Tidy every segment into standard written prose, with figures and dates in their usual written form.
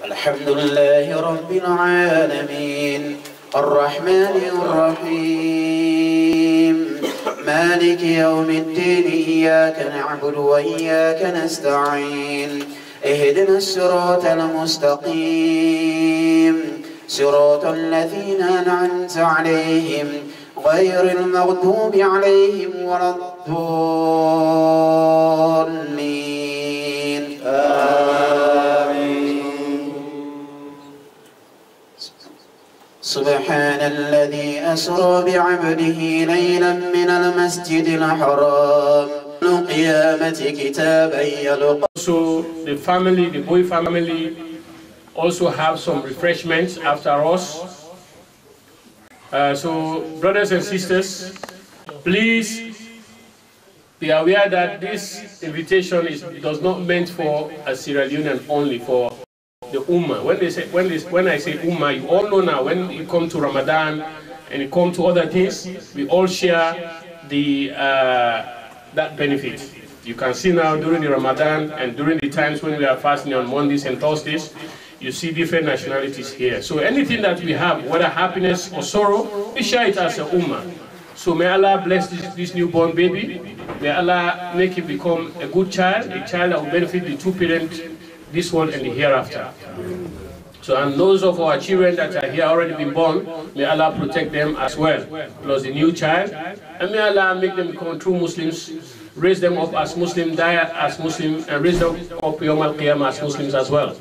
الحمد لله رب العالمين الرحمن الرحيم مالك يوم الدين إياك نعبد وإياك نستعين اهدنا الصراط المستقيم صراط الذين أنعمت عليهم غير المغضوب عليهم ولا الضالين آمين. سبحان الذي أسرى بعبده ليلا من المسجد الحرام قيامة كتابا يلقى. So the family, the boy family, also have some refreshments after us. So brothers and sisters, please be aware that this invitation does not meant for a Sierra Leonean only, for the Ummah. When I say Ummah, you all know now, when you come to Ramadan and you come to other things, we all share the that benefit. You can see now during the Ramadan and during the times when we are fasting on Mondays and Thursdays, you see different nationalities here. So anything that we have, whether happiness or sorrow, we share it as a Ummah. So may Allah bless this newborn baby. May Allah make it become a good child, a child that will benefit the two parents, this world and the hereafter. So, and those of our children that are here already been born, may Allah protect them as well, plus the new child. And may Allah make them become true Muslims, raise them up as Muslims, die as Muslims, and raise them up Yawm al-Qiyamah as Muslims as well.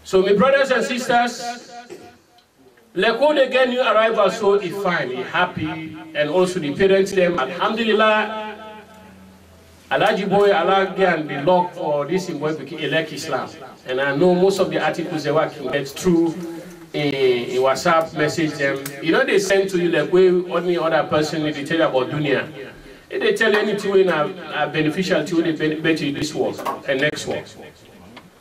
So my brothers and sisters, Lekode again new arrival, so is fine, happy, and also the parents them, alhamdulillah, Alaji boy, Allah again the luck for this boy became elect Islam. And I know most of the articles they work get through in WhatsApp, message them. You know they send to you like way any other person they tell you about dunya. If they tell you anything when are beneficial to you, they benefit you this world and next world.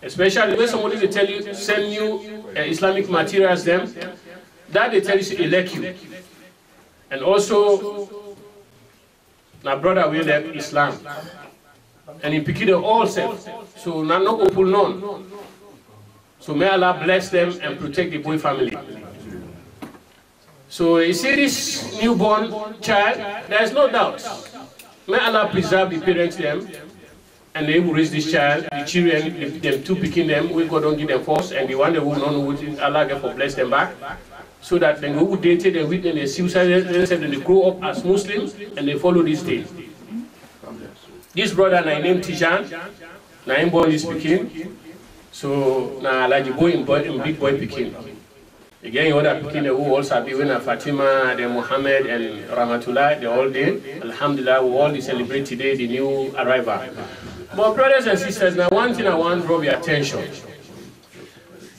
Especially when somebody they tell you, send you Islamic materials them, that they tell you to elect you. And also, my brother will elect Islam. And in Pikida also, so now no open none. So may Allah bless them and protect the boy family. So you see this newborn child, there is no doubt. May Allah preserve the parents them. And they will raise this child, the children, them two picking them, we God don't give them force, and the one that will not know Allah get for bless them back. So that when we date they witness the suicide, and they grow up as Muslims and they follow this day. This brother I named Tijan, na him boy is Pekin. So na like boy in big boy Pekin. Again, other Pekin who also be when Fatima, then Muhammad and Ramatullah, the all day. Alhamdulillah, we all celebrate today the new arrival. But brothers and sisters, now one thing I want to draw your attention.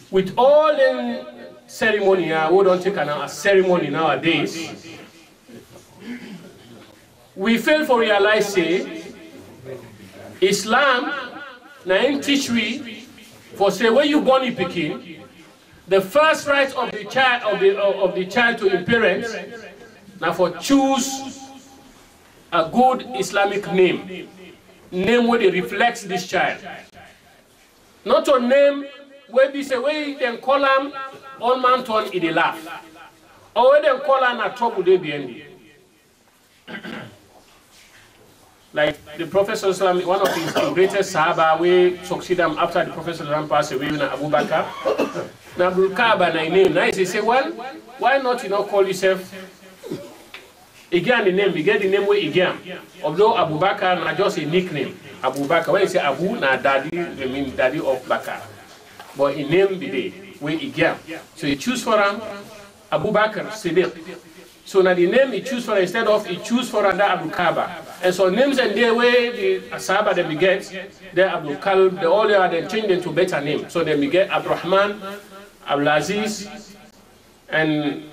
With all the ceremony, we don't take a ceremony nowadays. We fail to realize, say, Islam, now in teach we, for say when you born in Pekin, the first right of the child of the child to his parents, now for choose a good Islamic name. Name where they reflects this child. Not a name where they say where they call him all man turn in the laugh. Or where they call him a trouble they be ending. Like the Prophet ﷺ, one of his greatest Sahaba, we succeed him after the Prophet ﷺ passed away, Abu Bakr. Now Abdul Kaaba na name. Now he say, well, why not you know call yourself Again the name, we get the name where again. Although Abu Bakr na just a nickname. Abu Bakr, when you say Abu na daddy, they mean daddy of Bakr. But in name the day, where again. So you choose for him Abu Bakr Siddiq. So now the name he choose for instead of he choose for that Abu Kaaba. And so names and the way the Sahaba that we get, they Abu Kalb, the all they are then change them to better name. So then we get Abdurrahman, Abdul Aziz, and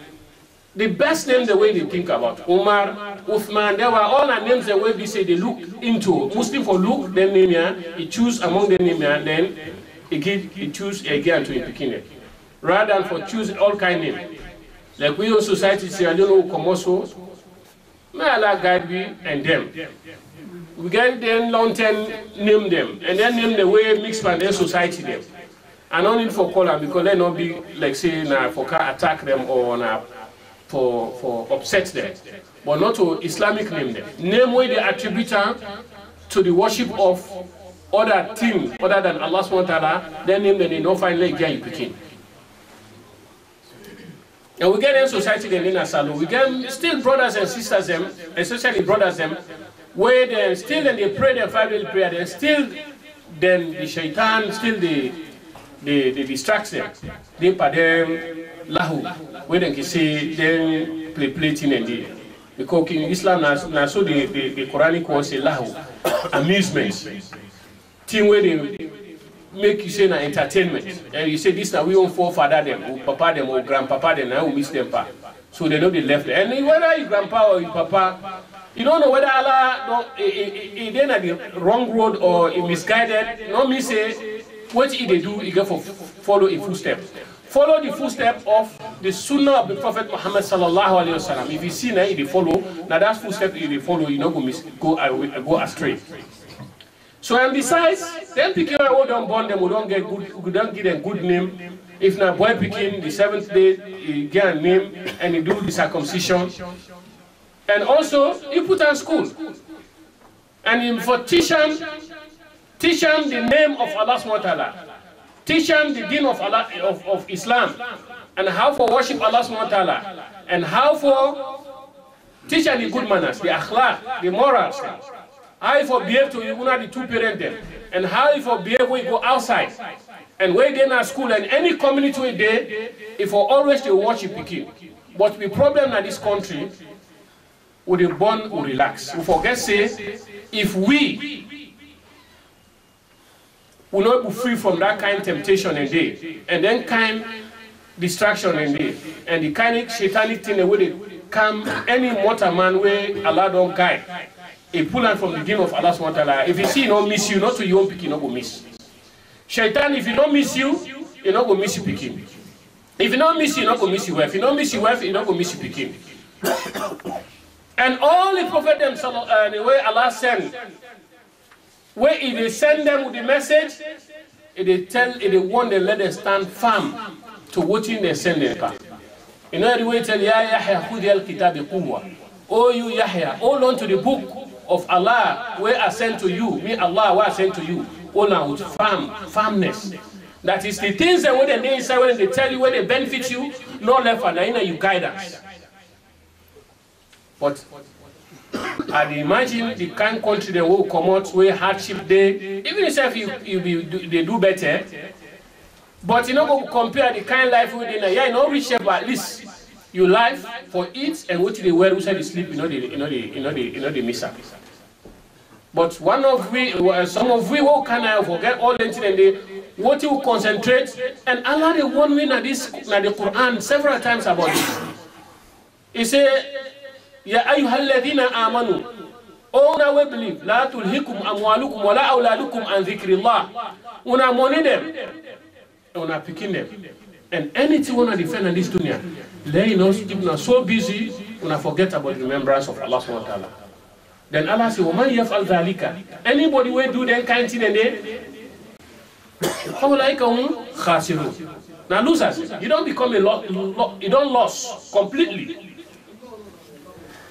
the best name the way they think about Umar, Uthman, they were all the names the way we say they look into. Muslim for look, then name here, he choose among the name here, and then he choose again to Pekin. Rather than for choose all kind name. Like we in society say, I don't know come also. May Allah guide we and them. We get them long term name them, and then name the way mixed by their society them. I don't need for call them because they not be like saying for attack them or for upset them, but not to Islamic name them. Name where they attribute to the worship of other things other than Allah subhanahu wa ta'ala, then name them they don't find like you picking. And we get in society then in a salon, we get still brothers and sisters them, especially brothers them, where they still then they pray their 5-day prayer, then still then the shaitan still they distract them. They pay them lahu, where they can say then play thing and they. Because in Islam now so the Quranic one say lahu, amusement. Thing where they make you say na entertainment. And you say this now we won't forefather them, or papa them, or grandpapa them, now we miss them pa. So they know they left there. And whether you grandpa or your papa, you don't know whether Allah is then at the wrong road or misguided. No me say what they do, you get for follow a footstep. Follow the footstep of the Sunnah of the Prophet Muhammad sallallahu alaihi wasallam. If you see now, they follow. Now that footstep they follow, you not go astray. So and besides, then picking who don't born them, we don't give them good name. If now boy picking the 7th day, he get a name and he do the circumcision. And also, he put on school. And for teach him the name of Allah subhanahu wa ta'ala. Teach him the deen of Allah of Islam. And how for worship Allah subhanahu wa ta'ala. And how for teach him the good manners, the akhlaq, the morals. How you for behave to the two parents them. And how you for behave when you go outside. And when they in school and any community where they, if for always they worship Peking. But the problem in this country, we the born will relax. We forget say, if we will not be free from that kind of temptation and day, and then kind distraction and day, and the kind of satanic thing where they come any mortal man where Allah don't guide. A pull out from the game of Allah subhanahu wa ta'ala. If you see, he don't miss you, not to your own picking, not go miss. Shaitan, if you don't miss you, he not go miss you picking. If you don't miss you, he not go miss you wife. If you don't miss you wife, he not go miss you picking. And all the prophet them, the way Allah send, where if they send them with the message, if they want them, let them stand firm to what they send them. You know the way tell Yahya, khudh al-kitab biquwwa. Oh you Yahya, hold on to the book of Allah, where I sent to you, me Allah, where I sent to you, hold on with firmness. That is the things that when they inside, when they tell you, when they benefit you, no left and you guidance. But I imagine the kind of country that will come out where hardship day, even if they do better, but you know go compare the kind of life we did. Yeah, you know rich but at least you life for it and what they wear outside the sleep, you know they miss out. But some of we will kind of forget all the things and they what you concentrate and Allah the one way na the Quran several times about this. He say, Ya ayyuhalladhina amanu, oh na we believe, la tulhikum amwalukum wa la awladukum an dhikrillah. Una money them, una picking them. And anything we want to defend in this dunya, they are so busy, we forget about the remembrance of Allah subhanahu wa ta'ala. Then Allah says, وَمَنْ يَفْعَلْ ذَلِكَ. Anybody will do that kind of thing and they, now losers, you don't become you don't lose completely.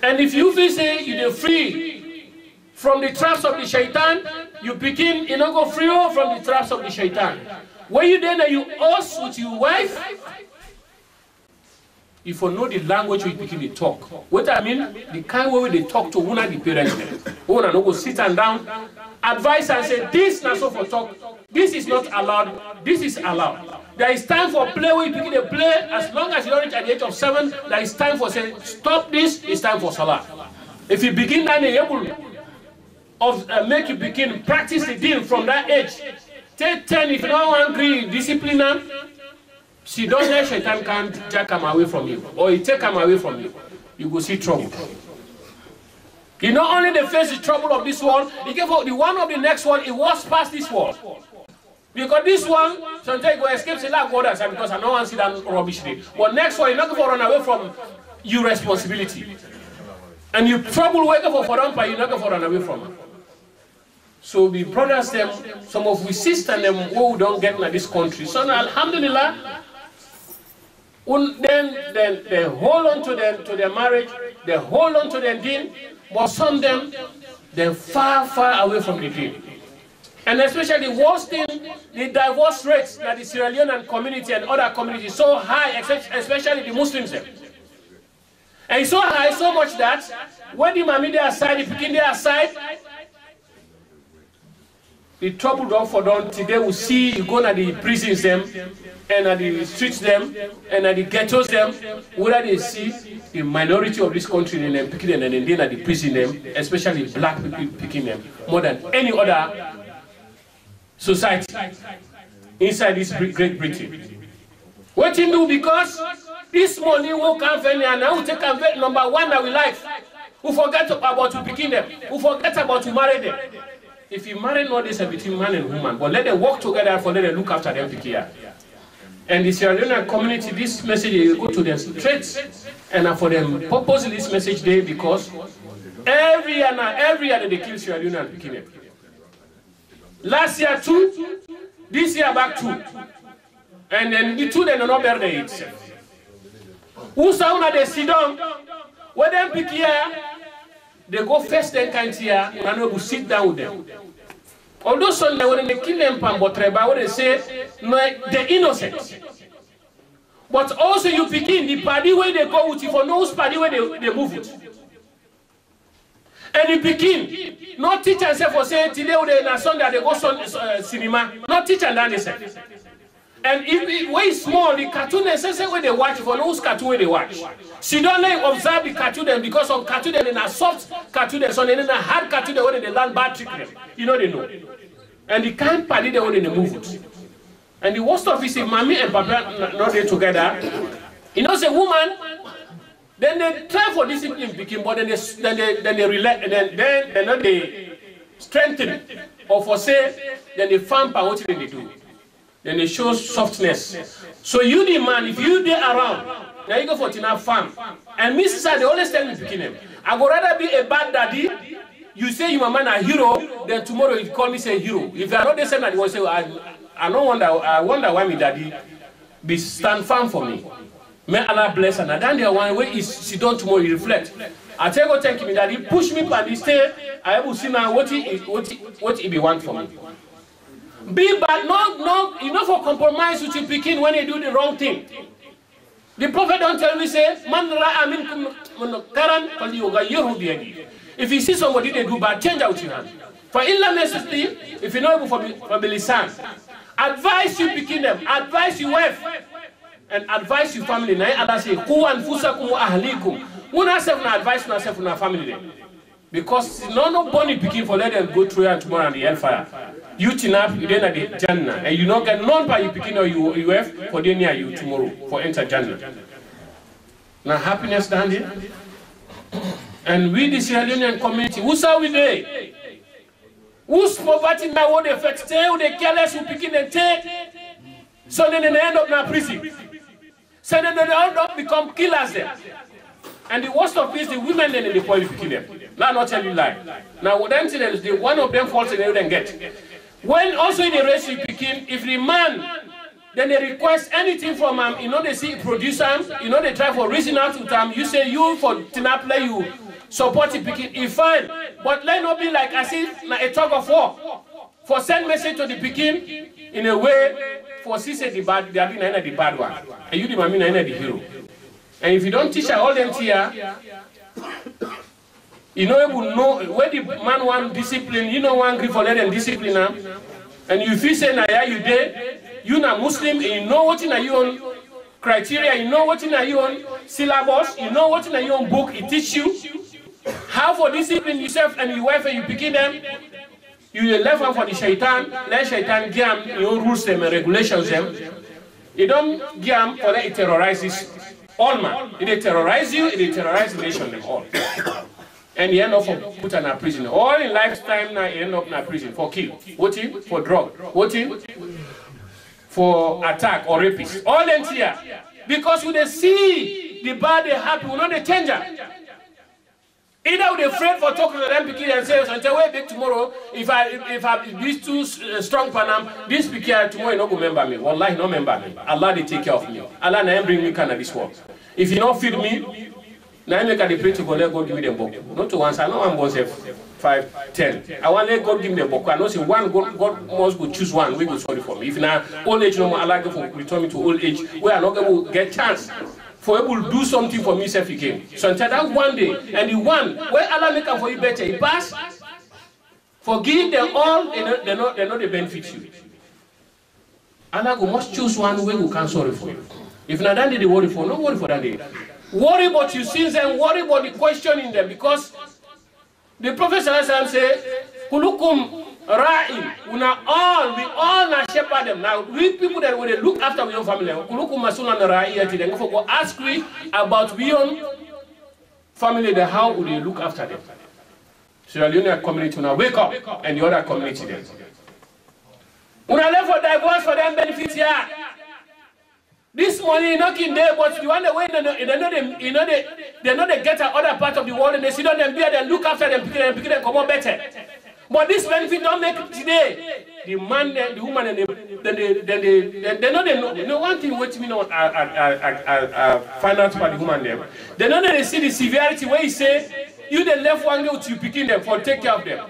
And if you feel say you're free from the traps of the shaitan, you begin, you don't go free from the traps of the shaitan. When you then you us with your wife, if you know the language we begin to talk. What I mean, the kind way they talk to one of the parents, one and go sit and down, advise and say, this not so for talk, this is not allowed, this is allowed. There is time for play where you begin to play, as long as you don't reach at the age of 7, there is time for saying, stop this, it's time for salah. If you begin then able of make you begin practice the deen from that age. Take 10 if you don't agree, discipline them. See, don't let shaitan can't take them away from you. Or he take them away from you. You will see trouble. You not only they face the trouble of this world, you give the one of the next one, it was past this world. Because this one, sometimes you go escape, say, like God, because I don't want to see that rubbish day. But next one, you're not going to run away from your responsibility. And you trouble wake up for them, but you're not going to run away from it. So we brothers them, some of we sisters them who don't get in this country. So now, alhamdulillah, then they hold on to their marriage, they hold on to their deen, but some of them, they're far, far away from the deen. And especially the worst thing, the divorce rates that the Sierra Leonean community and other communities so high, especially the Muslims them. And it's so high, so much that when the Mamidi aside, the Pekin aside, the trouble don't for them. Today we see you go to the prisons them, and at the streets them, and at the ghettos them, whether they see the minority of this country in them picking them and then at the prison them, especially black people picking them more than any other society inside this Great Britain. What you do because this money will come and now we take number one that we like. We forget about to picking them. We forget about to marry them. If you marry not this between man and woman, but let them work together for let them look after them here. And the Sierra Leonean community, this message will go to them straight. And for them purpose this message day because every year they kill Sierra Leonean Pekin. Last year 2, this year back 2. And then the 2 they do not bear the itself. Who sound they sit down, when them pick here, they go first then kind here, and we will sit down with them. Although Sunday when they kill them but they say no, they're innocent. But also you pick in the party where they go with you for no party where they move it. And you begin, not teach and say for say today on Sunday they go cinema, not teach and then they say. And if it way small, the cartoon they say where they watch for those cartoon where they watch. She don't let observe the cartoon them because of cartoon them in a soft cartoon so they in a hard cartoon they when they learn bad trick them. You know they know. And the kind party they when they move it. And the worst of it is mommy and papa not there together. You know, say woman. Then they try for discipline picking, but then they relax, and then they strengthen, or for say, then they farm power what they do. Then they show softness. So you the man, if you there around, now you go for Tina farm. And Mrs. they always tell me picking them. I would rather be a bad daddy. You say you are man a hero, then tomorrow you call me say hero. If you are not the same, that you will say, I don't wonder. I wonder why me daddy be stand firm for me. May Allah bless her. And then the one way is she don't tomorrow you reflect. I tell you thank me that he push me by this day. I will see now what he be want for me. Be bad, no, you know for compromise with your picking when you do the wrong thing. The Prophet don't tell me say, Man ra'a minkum karan falyughayyirhu. If you see somebody they do bad, change out your hand. For illa necessity, if you know able for lisan, advise you picking them, advise you wife. And advise your family. Now Allah say, "Qu anfusakum wa ahlikum." We not self na advise na self na family. Because no bunny picking for let them go through and tomorrow and the hellfire. You chin up, you then at the Jannah, and you not get none by you picking or you have for the near you tomorrow for enter Jannah. Now happiness down here. And we the Sierra Leonean community, who's are we there? Who's poverty now? What they affect? Who they careless? Who picking and take? So then they end up in a prison. So then they end up become killers there. And the worst of it is the women then in the police kill them. Now not tell you lie. Now what I'm saying is one of them falls and they don't get. When also in the race you begin, if the man then they request anything from him, you know they see produce him, you know they try for reason out with him, you say you for Tinaplay you support it picking, it's fine. But let not be like as if a tug of war. For send message to the picking in a way for see say the bad, they are being the bad one. And you the mammy the hero. And if you don't teach all them here, you know able know where the man want discipline, you know one grief for let them discipline him. And you feel say na you there, you na Muslim, and you know what in your own criteria, you know what in your own syllabus, you know what in your own book, it teach you how for discipline yourself and your wife and you picking them. You left one for the shaitan, let shaitan give your rules them and regulations them. You don't give them for that it terrorizes all man. It terrorize you, it terrorize the nation them all. And you end up for put in a prison. All in lifetime now you end up in a prison for kill, voting for drug, voting for attack or rapist. All them here. Because when they see the bad they happen, we know they change it. Either they afraid for talking to them pikin and say, until way big tomorrow, if I these two strong panam, this pikin tomorrow no go remember me. Wallahi no remember me. Allah they take care of me. Allah na bring me kind of this world. If you not feed me, now make I pray to God, let God give me the book. Not to once, I know one boss 5, 10. I want let God give me the book. I know say one God must go choose one. We go sorry for me. If now old age no more, Allah go return me to old age where I not going to get chance. For able to do something for me, self he came. So until that one day, and the one where Allah make them for you better, he pass. Forgive them all, they know they benefit you. Allah go must choose one way who can sorry for you. If not that day they worry for, no worry for that day. Worry about your sins and worry about the question in them, because the Prophet say, Kulukum Ra'in, we all na shepherd them. Now, we people that when they look after our own family, Kulukum Masulan Ra'iyati, then go ask we about we own family, the how would they look after them. Sierra Leone community now wake up, and the other community then. When I left for divorce for them benefits here. This money knocking there, but the one way they know they get to other part of the world and they sit on them there, they look after them, pick them come on better. But this benefit don't make it today. The man, the woman, and they know. You know one thing which me know find out about the woman them. They know that they see the severity where he say you the left one girl to picking them for take care of them.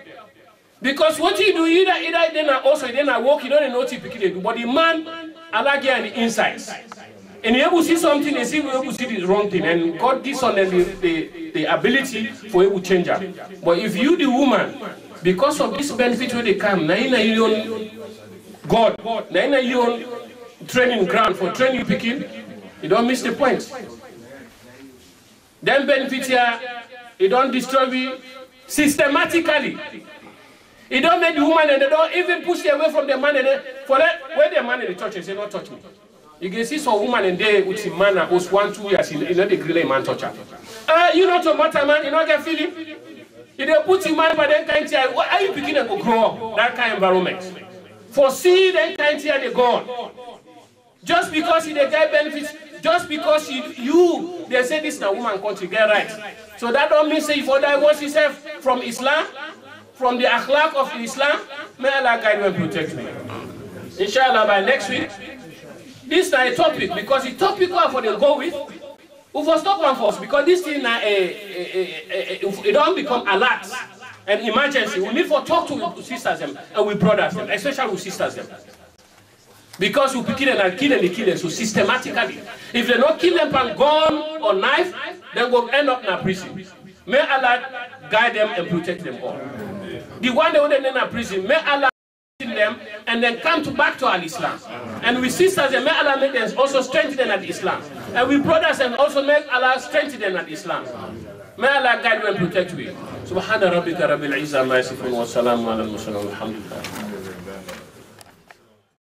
Because what you do, either then also then I walk, you don't know what you picking them. But the man. I like on the insides. And you able to see something, and see we able to see the wrong thing. And God gives on them the ability for you to change that. But if you, the woman, because of this benefit where they come, now you own God, now you own training ground for training picking, you don't miss the point. Then benefit here, you don't destroy me systematically. It don't make the woman and they don't even push them away from the man and for that when the man in the church and say, "Don't touch me." You can see some woman and they with the man who's 1-2 years, you know they grill a man touch her. You know to matter man, you know get feeling. If they put him man by that kind of what are you beginning to grow up that kind of environment? Foresee that kind of they gone. Just because they get benefits, just because you they say this now woman country get right. So that don't mean say if you divorce yourself from Islam. From the akhlaq of Islam, may Allah guide you and protect me. Inshallah, by next week, this is a topic, because the topic for the go with, we will stop one first, because this thing it don't become alert and emergency. We need to talk to sisters them, and with brothers them, especially with sisters them. Because we kill them and kill them so systematically. If they don't kill them with gun or knife, then we'll end up in a prison. May Allah guide them and protect them all. The one that went in prison, may Allah protect them and then come back to Al-Islam. And we sisters, may Allah make them also strengthen them at Islam. And we brothers, and also make Allah strengthen them at Islam. May Allah guide you and protect you. Subhana rabbika rabbil izzati amma yasifun wa salamun ala al-mursalin walhamdulillah.